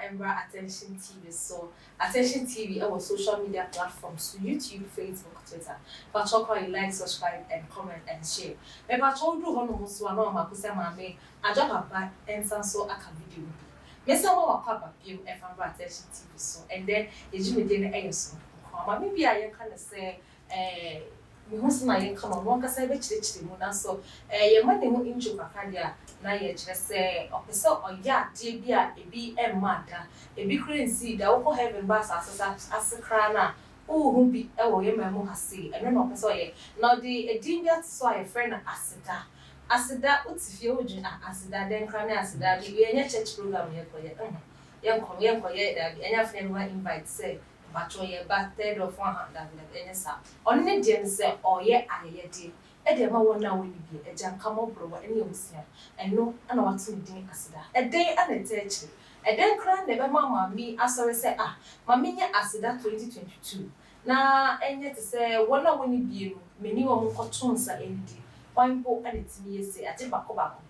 Embra Attention TV. So Attention TV our social media platforms, so YouTube, Facebook, Twitter. But you like, subscribe, and comment and share. But I told you one of so no makusa mame. I just have back and so I can video. Miss our papa view Embra Attention TV. So and then you me then so. Maybe I can say me ho sima ye kama no kasa be chirechire mu na so ye ma ne ho inju kakra dia na ye kire se opese oya ade bi a ebi emma da ebi krensi da wo heaven ba asekra na hu bi e wo ye ma mu hase eno na opese oye na di edin bi atso a ye friend aseda utifie odwin aseda den kra na aseda bi ye nya church program ye koye ye koye da bi enya friend wa invite say but you back 3rd of 100 any sa on ne dem say oye ayede e dem ma wona woni bi e jan kamo bro any osia eno ana watu din asida e den ana techi e den kran ne be mama mi asore say mama nya asida 2022 na enye te say wona woni bi no meni wo mo kotonsa endi kwanpo ana timi yesi ate bakobako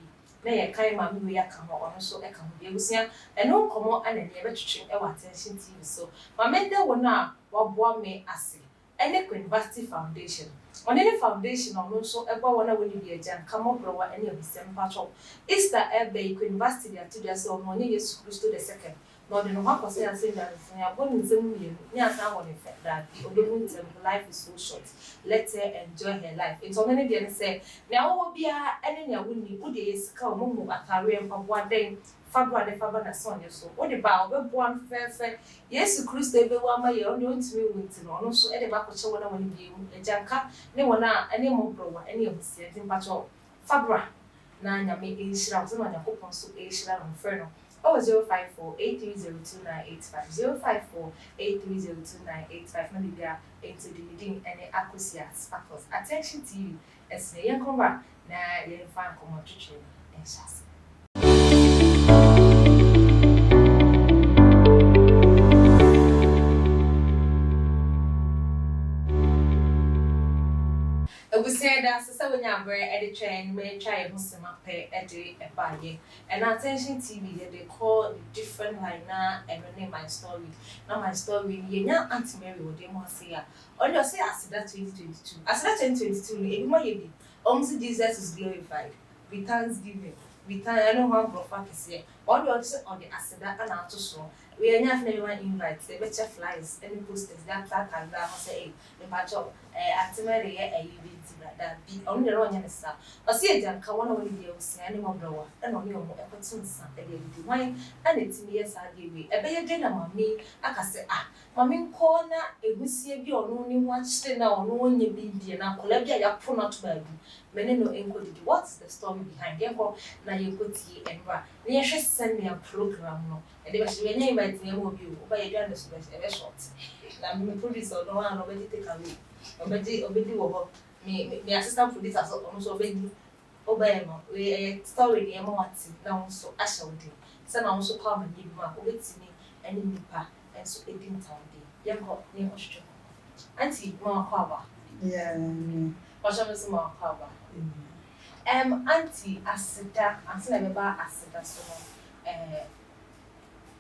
na ye kai ma mi we aka ho ono so e ka ho bi egusia eno nkomo ana ne be twetwe e wa Attention TV so ma me de wona wa boa me ase ene University Foundation one ne foundation ono so e gba wona woni bi eja kamo browa ene obisem pacho Easter ebe University dia tidia so ono ne Yesu Kristo the second no de no ha say ase da nse ya bo nse mu ye ni asa ho ne fe that odogun tem life is so short, let her enjoy her life. It's on any day say na wo bia ene nya woni wo de yesika wo mu atare mpaboa den fabra na son ye so wo de ba wo be boan fe Yesu Kristo ebe wa ma ye ono ntimi wonti no ono so e de ba ko che wona woni bi mu ejanka ne wona ene mo browa ene obusia tin pacho fabra na nya me enhira wo so na yakopon so enhira no fe no 054-8302985 054-8302985 na bibia into the leading any accuracy sparkles Attention TV esne yen komba na yen fan komo twetwe enhas we said that so when you very editor may try musima pay edi ebaye and Attention TV they call the different line na and name my story now my story yenya Auntie Mary wo dey mo say ya on you say asida 2022 asida 2022 e bi mo ye bi almost Jesus is glorified with thanksgiving we thank I know how prophet is here all you say on the asida and out so we enya everyone invite say better flyers any posters that can that say the patch of Auntie Mary that be on the wrong answer. I see it and Kawana will be any more blower, and only a more opportunity, and wine, and it's me as I give me. A better dinner, mammy. I can say, mammy corner, a wissy be on only one stay now, no one you be the and Columbia, your pronoun baby. Many no encoded. What's the story behind them? Now you could see and run. They just send me a program, no, and they was when you invite me, will you by a journalist, a short. I'm a producer, no one already take away. Obedi wo me assistant producer so almost obedi obeyemo we story e mo wati na so ahya wodi se na so call me bi ma obetimi ani nipa enso edin town dey yenko ne ho hwehwe anti mo akwa yeah o so me so mo akwa anti asida na me ba asida so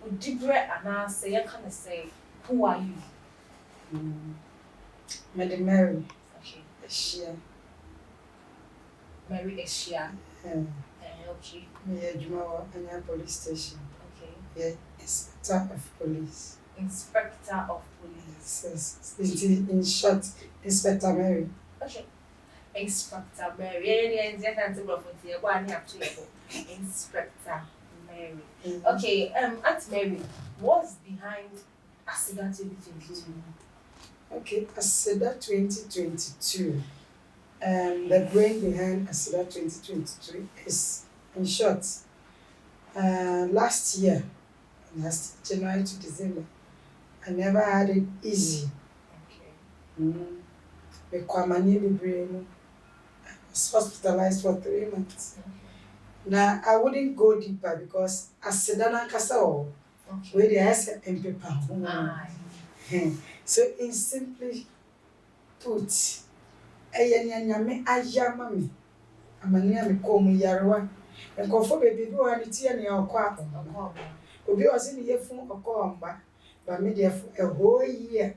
udibre ana say you can say who are you Madam Mary. Okay. Asia. Mary Asia. Okay. Me Jumawa Anya Police Station. Okay. Yeah, Inspector of Police. Inspector of Police. Yes. In short, Inspector Mary. Okay. Inspector Mary. Inspector Mary. Okay. Aunt Mary, what's behind Accident 2022? Okay, ASEDA 2022. The brain behind ASEDA 2022 is, in short, last January to December, I never had it easy. Okay. I was hospitalized for 3 months. Okay. Now, I wouldn't go deeper because ASEDA na kasa where they has a paper. So in simply put, nyame ayama me amania me kom yarwa enko fo bebi bi wa ne tie ne akwa Obi was in the year phone or call back, but me there for a whole year.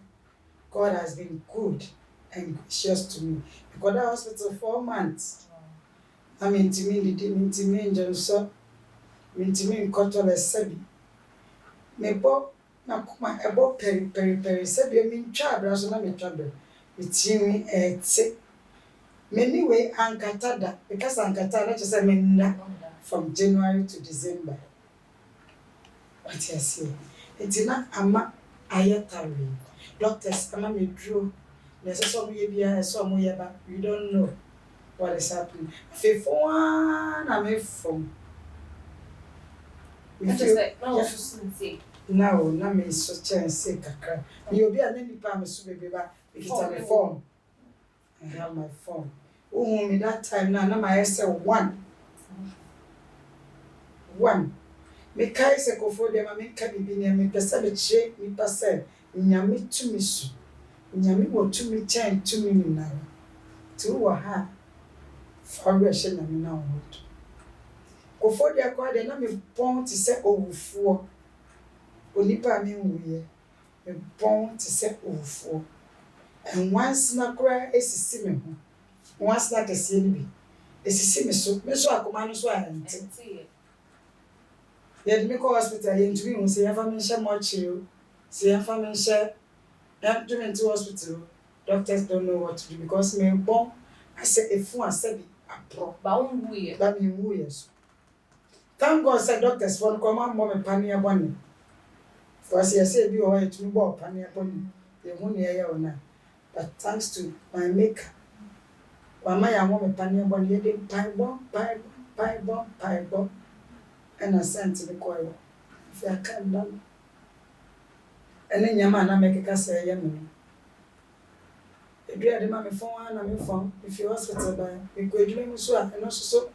God has been good and gracious to me. Because that hospital 4 months. I mean to me, and Johnson, mean to me in Cotton as Sebi. Me bo na kuma ebo peri Sebi, I mean trouble, so na me trouble. It's me anyway, Ankatada, because Ankatada just I mean from January to December. What you say? It's not ama ayatari. Doctors, ama me drew. There's some year, some year, but we don't know what is happening. Faithful one, I'm from. Now, na me so chance say kakra. You'll be an any palm so baby, but if it's on the phone, I have my phone. Oh, me that time now, my essay one. Me kai se kofo de ma me ka bibi ne me pese me che mi pase nyame tumi su nyame wo tumi chen tumi ni na tu wa ha fa we she na me na wo kofo de akwa de na me pon ti se owufuo onipa me nwuye me pon ti se owufuo and once na kra esisi me ho once na kese ni bi esisi me so akoma no so ayante yet me call hospital to me say your family share much you say your family share that to hospital doctors don't know what to do because me born I say if one said a pro ba unguye that me yes thank God said doctors for come on mom pania bonny for say be o to me bo pania bonny the who near you na but thanks to my maker mama ya mom pania bonny dey pai bon and I sent to the choir. If I can't done. And then your man, I make a cast a yemen. If you had the mammy phone, I'm phone. If you hospital by, we could do so, and also so.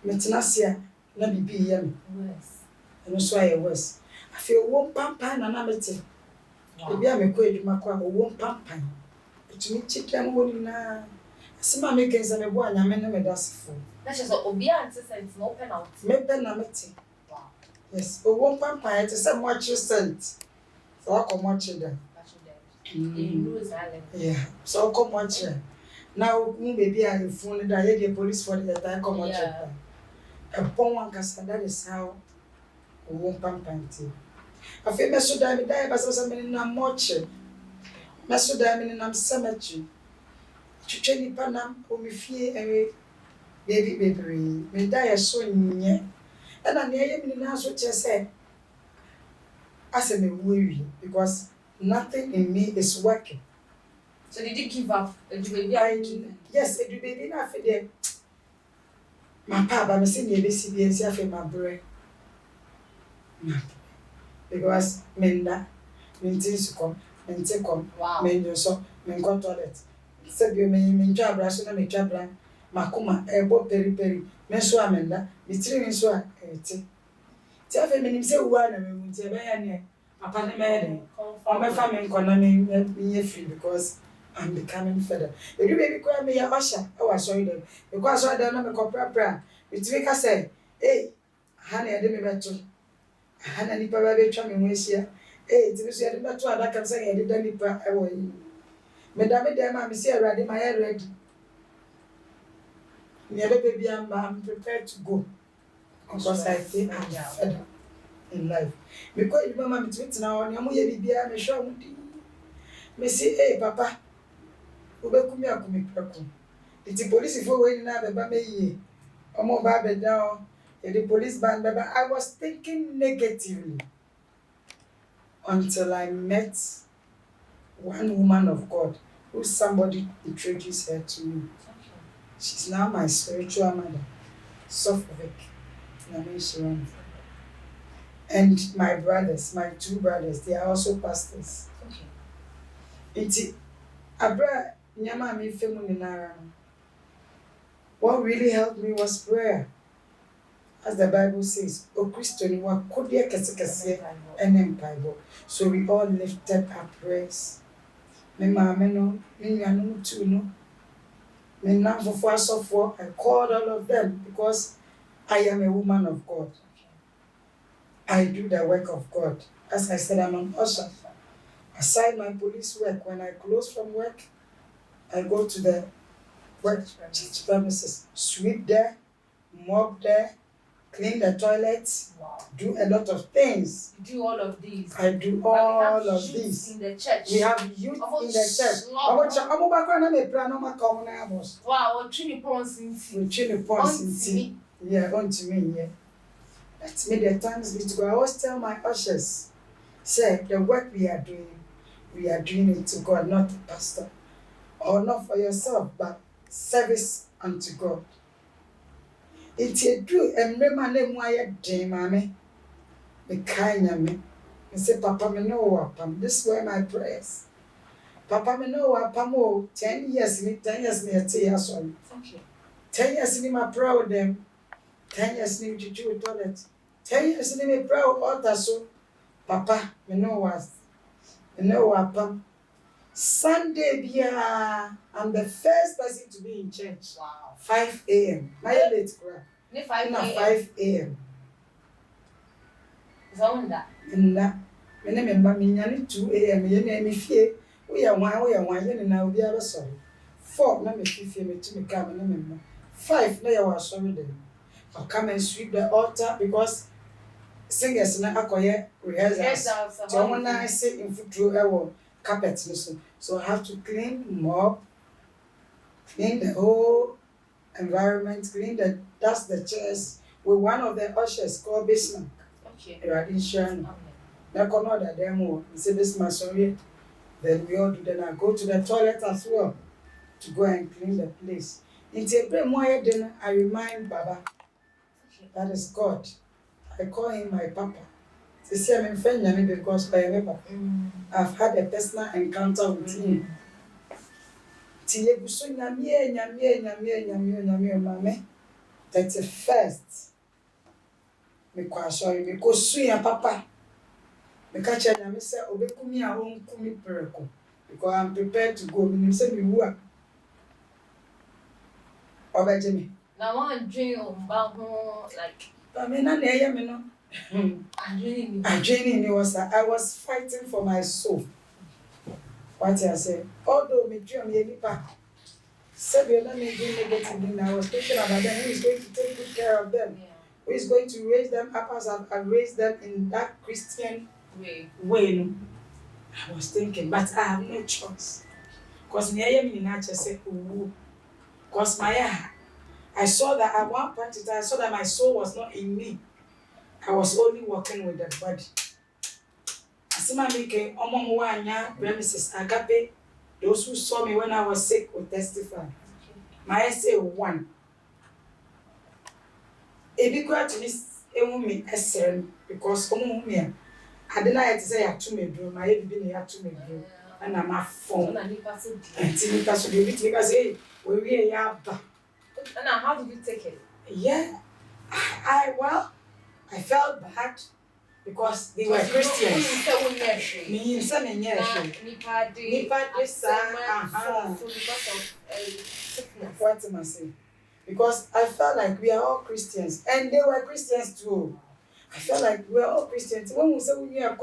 Metanasia, let me be yummy. Yes. And also I was. I feel one pampa and an amity. Maybe I'm a quid, my quack, or one pampa. But to me, cheap them only now. I see my making some of one, I'm in the medicine. That's just Obia and sister, it's no penalty. Maybe penalty. Wow. Yes, but one pampa, it is a much sent. So I come watch it then. Yeah, so I come watch it. Now, maybe I phone that I the police for the time come watch it. A pon one cast, that is how one pampa. I feel Meso Diamond, but some in a much. Meso Diamond in a cemetery. Chucheni Panam, whom if ye baby, may die so near. And I near him in the house, which I said, I said, me worry because nothing in me is working. So did you give up? Yes, it will be enough for them. My papa, I'm saying, you see, and say, my brain. Because Menda, Mintis come, and take come, men so, men go toilet. Said you may job, rational, me job, Makuma, elbow peri, Meso Amenda, between so a tell me, say one, and we will tell upon the man, or my family economy me free because I'm becoming further. If you baby call me a usher, oh, I saw them because I don't know a copper. It's make us say, hey, honey, I didn't better. Hannah Nippa baby charming ways here. Hey, it's a better one that can say I didn't nipper away. Madame, dear mammy, see already my head ready. Never baby, I'm prepared to go because I think I'm further in life. Because you mamma tweets now, and you be a show. Me say, hey, papa, Ubecumia Kumiprakum. It's a police for waiting at the Baby. Omo Babe down, the police band. I was thinking negatively until I met one woman of God who somebody introduced her to me. She's now my spiritual mother, Tvgh. And my brothers, my two brothers, they are also pastors. It's Abra Nyama mi feminine. What really helped me was prayer. As the Bible says, O Christian, you are kodia kese and empire. So we all lifted our prayers. Me mama no, me nyanu too no. Me nan I called all of them because I am a woman of God. I do the work of God. As I said, I'm an usher. Aside my police work, when I close from work, I go to the work church premises, sweep there, mop there, clean the toilets, do a lot of things. You do all of these. I do all of these. In the church. We have youth in the church. Wow, what Trini Pons in yeah, on to me, yeah. Let me the times be to go. I always tell my ushers, say the work we are doing it to God, not to pastor. Or not for yourself, but service unto God. It's a true and remember why day, mammy. The kind of me. I say, Papa, me know what this were my prayers. Papa, me know what 10 years, 10 years near 10 years on. Okay. 10 years in my prayer with them. 10 years in the Jew toilet. 10 years in my prayer altar. So, Papa, me know what. Me know what, Pam. Sunday, I'm the first person to be in church. Wow. 5 a.m. My late cry. 5 a.m. Zonda. Nna. Me ne me mma me nyane 2 a.m. Ye na me fie. Wo ye wan ye na obi aba sorry. 4 na me fie me to me ka me ne me mma. 5 na ye wa sorry dem. I'll come and sweep the altar because singers na akoye rehearsals. So when I sit in footro ewo carpet so I have to clean, mop, clean the whole environment, dust the chairs with one of the ushers called Bismarck. Okay. Then we all do. Then I go to the toilet as well to go and clean the place. In dinner, I remind Baba, that is God. I call him my Papa. Because I've had a personal encounter with him. 31st. Me ko suya papa. Me catch me say obekumi a onkumi preko. Because I'm prepared to go. Me say me wua. Obeje me. Now one dream about like. But me na na me no. I was fighting for my soul. What I say? Although me dream me nipa. Said you let me do negative. I was thinking about them. Who is going to take good care of them? Yeah. Who is going to raise them up as I raised them in that Christian way? I was thinking, but I have no choice. Because I saw that at one point I saw that my soul was not in me. I was only working with the body. Premises agape. Those who saw me when I was sick will testify. My essay 1. Ebi to this me because me I didn't like to say I to me bro my baby near to me bro and I'm a phone and so they because hey we ya ba. And how did you take it? Yeah, I felt bad because they were Christians. Me say me nipa because what am I saying? Because I felt like we are all Christians and they were Christians too. I felt like we are all Christians. When we say we are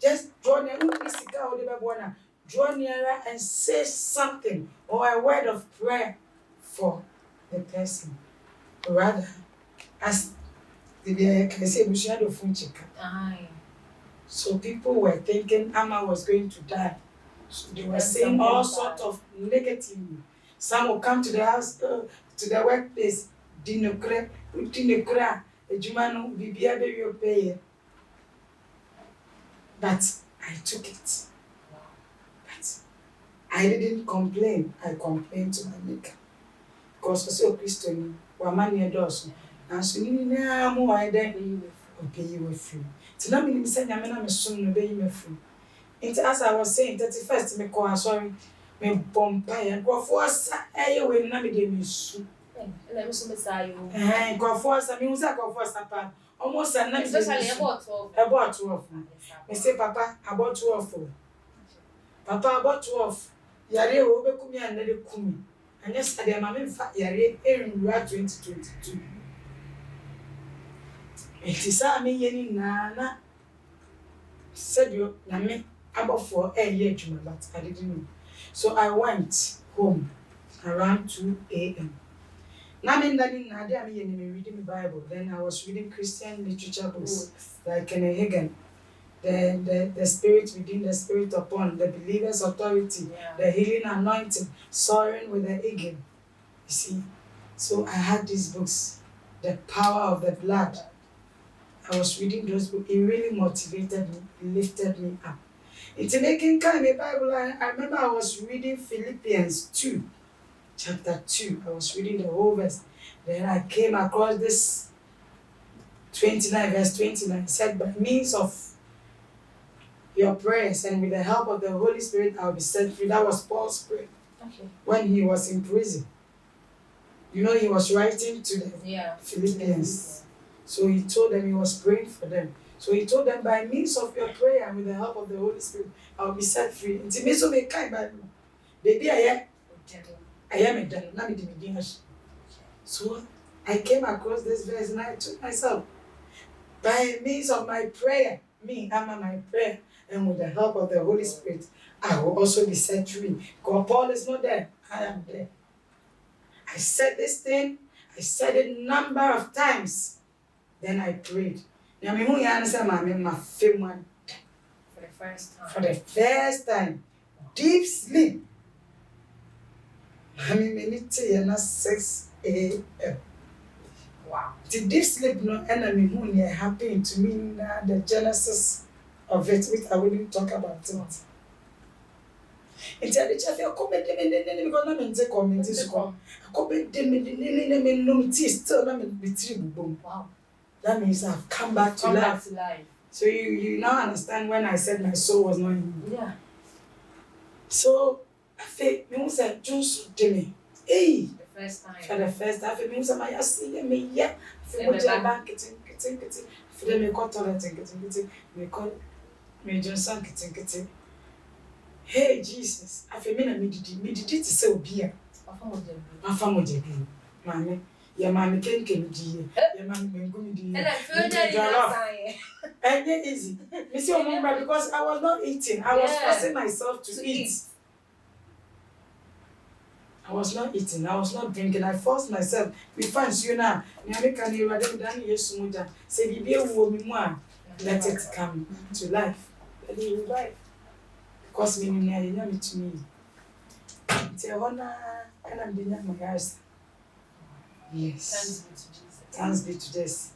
just draw nearer and say something or a word of prayer for the person. Rather, as so people were thinking Amma was going to die. So they were saying all sorts of negative. Some will come to the house, to the workplace. But I took it. But I didn't complain. I complained to my maker. Because I said, Christian, we're money does. And so you know, I then pay you free. So now me say nyame me som no be you free. As I was saying, 31st me call sorry. Me bompa and go for us we na me dey me su. And I'm so sorry. Go for us me use go for us papa. Almost na me especially about 12. About 12. Me say papa about 12. Papa about 12. Yare wo be kumi and dey kumi. And yes ade ma me fa yare erinwura 2022. Enti saa me yeni na said you na me abofo ye adwuma, but I didn't know. So I went home around 2 a.m. Na me ndani na ade me yeni me reading the Bible. Then I was reading Christian literature books like Tvgh. The spirit within, the spirit upon, the believer's authority, the healing anointing, soaring with the eagle. You see, so I had these books, the power of the blood. I was reading those books. It really motivated me, it lifted me up. It's making kind of Bible. I remember I was reading Philippians 2, chapter 2. I was reading the whole verse. Then I came across this 29, verse 29. It said, by means of your prayers and with the help of the Holy Spirit, I'll be set free. That was Paul's prayer. Okay. When he was in prison. You know, he was writing to the Philippians. So he told them he was praying for them. So he told them, by means of your prayer and with the help of the Holy Spirit, I'll be set free. It means so make kind Bible. Baby, I am a devil. Let me do. So I came across this verse and I told myself, by means of my prayer, my prayer, and with the help of the Holy Spirit, I will also be set free. Because Paul is not there, I am there. I said this thing, I said it a number of times. Then I prayed. Now, for the first time. For the first time. Deep sleep. I mean, 6 a.m. Wow. The deep sleep, no enemy who happened to me now, the genesis of it, which I wouldn't talk about it. It's a rich affair, come because I'm in the community. Come still, I'm in wow. That means I've come back to life. So you now understand when I said my soul was not in me. Yeah. So I feel me say Jones to me. Hey. The first time. For the first time, I feel me say my see me yeah. Feel me just back kitchen. Feel me call toilet kitchen. Me call me Johnson kitchen. Hey Jesus, I feel me na me did to say obi a. Afa mo jebi. Mama. Your mommy can't di. Your mommy been di. And I feel that it's easy. You see, remember, because I was not eating. I was forcing myself to eat. I was not eating. I was not drinking. I forced myself. We find you now. Let it come to life. Let it revive. Because me to me. It's a honor, and I'm doing my eyes. Yes. Thanks be to Jesus.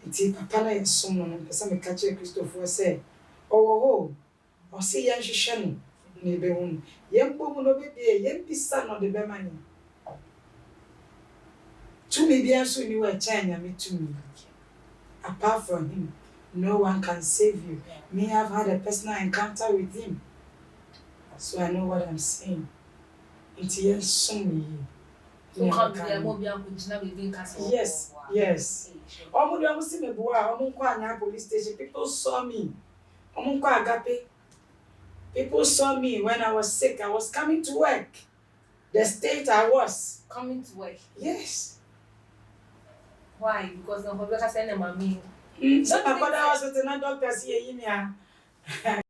It's papa na yesomo no pesa me ka che Christopher say oh o se yan hwehwe no ne be hu yembo mu no be bie yempisa no de be mani to me bia so ni wa chanya me to me. Apart from him, no one can save you. Me, I've had a personal encounter with him, so I know what I'm saying. It's yes so me. Yes, yes. Police station. People saw me. People saw me when I was sick. I was coming to work. The state I was. Coming to work? Yes. Why? Because the Rebecca said, "Mommy." So my father was with another doctor. I